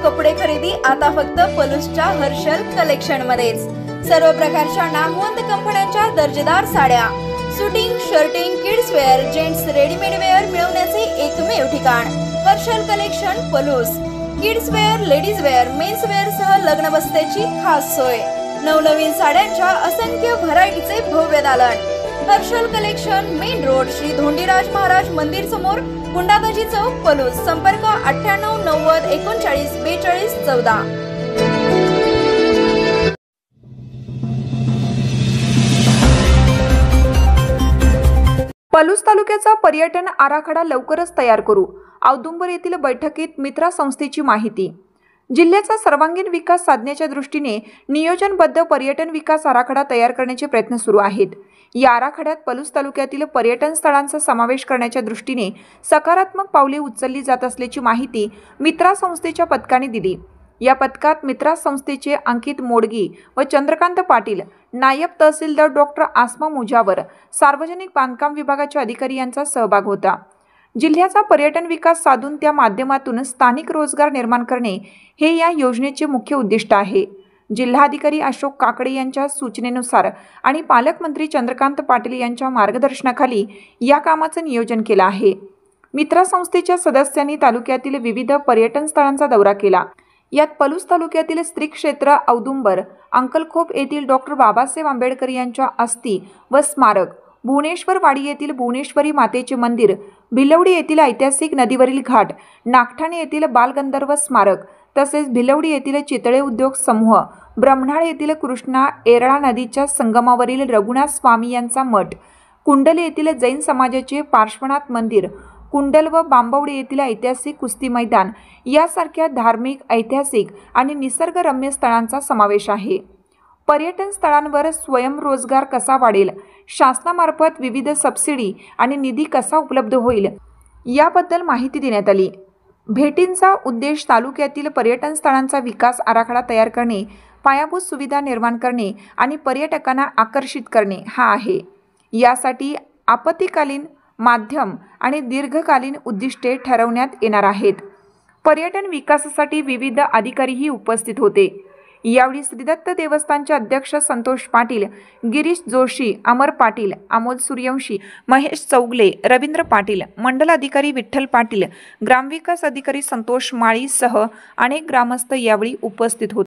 कपडे खरेदी आता फक्त पलूसच्या हर्षल कलेक्शन मध्येच। सर्व प्रकारच्या नामवंत कंपन्यांच्या दर्जेदार साड्या, suiting, shirting, kids wear, gents readymade wear मिळवण्याचे एकमेव ठिकाण Harshal collection Palus. Kids wear, ladies wear, mens wear सह लग्न बस्त्याची खास सोय। नवनवीन साड्यांच्या असंख्य व्हरायटीचे भव्य दालन। Harshal collection, main road, Shri Dhondiraj Maharaj मंदिर समोर, गुंडागजी चौक, पलूस। संपर्क 98 90 39 42 14। पलूस तालुक्याचा पर्यटन आराखडा लवकरच तयार करू। औदुंबर येथील बैठकीत मित्रा संस्थेची माहिती। जिल्ह्याचा सर्वांगीण विकास साधण्याच्या दृष्टीने नियोजनबद्ध पर्यटन विकास आराखडा तयार करण्याचे प्रयत्न सुरू आहेत। या आराखड्यात पलूस तालुक्यातील पर्यटन स्थळांचा समावेश करण्याच्या दृष्टीने सकारात्मक पावले उचलली जात असल्याची माहिती मित्रा संस्थेच्या पथकाने दिली। या पथकात मित्रा संस्थेचे अंकित मोडगी व चंद्रकांत पाटील, नायब तहसीलदार डॉक्टर आसमा मुजावर, सार्वजनिक बांधकाम विभागाचे अधिकारी यांचा सहभाग होता। जिल्ह्याचा पर्यटन विकास साधून त्या माध्यमातून स्थानिक रोजगार निर्माण करणे हे या योजनेचे मुख्य उद्दिष्ट आहे। जिल्हाधिकारी अशोक काकडे यांच्या सूचनेनुसार आणि पालकमंत्री चंद्रकांत पाटील यांच्या मार्गदर्शनाखाली या कामाचं नियोजन केलं आहे। मित्रा संस्थेच्या सदस्यांनी तालुक्यातील विविध पर्यटन स्थळांचा दौरा केला। यात पलूस तालुक्यातील स्त्री क्षेत्र औदुंबर, अंकलखोप येथील डॉक्टर बाबासाहेब आंबेडकर यांच्या अस्थी व स्मारक, भुवनेश्वर वाडी येथील भुवनेश्वरी मातेचे मंदिर, भिलवडी येथील ऐतिहासिक नदीवरील घाट, नागठाणे येथील बालगंधर्व स्मारक, तसेच भिलवडी येथील चितळे उद्योग समूह, ब्रह्मनाळ येथील कृष्णा एरळा नदीच्या संगमावरील रघुनाथ स्वामी यांचा मठ, कुंडल येथील जैन समाजाचे पार्श्वनाथ मंदिर, कुंडल व बांबवडे येथील ऐतिहासिक कुस्ती मैदान यासारख्या धार्मिक, ऐतिहासिक आणि निसर्गरम्य स्थळांचा समावेश आहे। पर्यटन स्थळांवर स्वयंरोजगार कसा वाढेल, शासनामार्फत विविध सबसिडी आणि निधी कसा उपलब्ध होईल याबद्दल माहिती देण्यात आली। भेटींचा उद्देश तालुक्यातील पर्यटन स्थळांचा विकास आराखडा तयार करणे, पायाभूत सुविधा निर्माण करणे आणि पर्यटकांना आकर्षित करणे हा आहे। यासाठी आपत्कालीन, माध्यम आणि दीर्घकालीन उद्दिष्टे ठरवण्यात येणार आहेत। पर्यटन विकासासाठी विविध अधिकारीही उपस्थित होते। यावेळी श्रीदत्त देवस्थानचे अध्यक्ष संतोष पाटील, गिरीश जोशी, अमर पाटील, अमोल सूर्यवंशी, महेश चौगले, रवींद्र पाटील, मंडल अधिकारी विठ्ठल पाटील, ग्रामविकास अधिकारी संतोष माळी सह अनेक ग्रामस्थ यावेळी उपस्थित होते।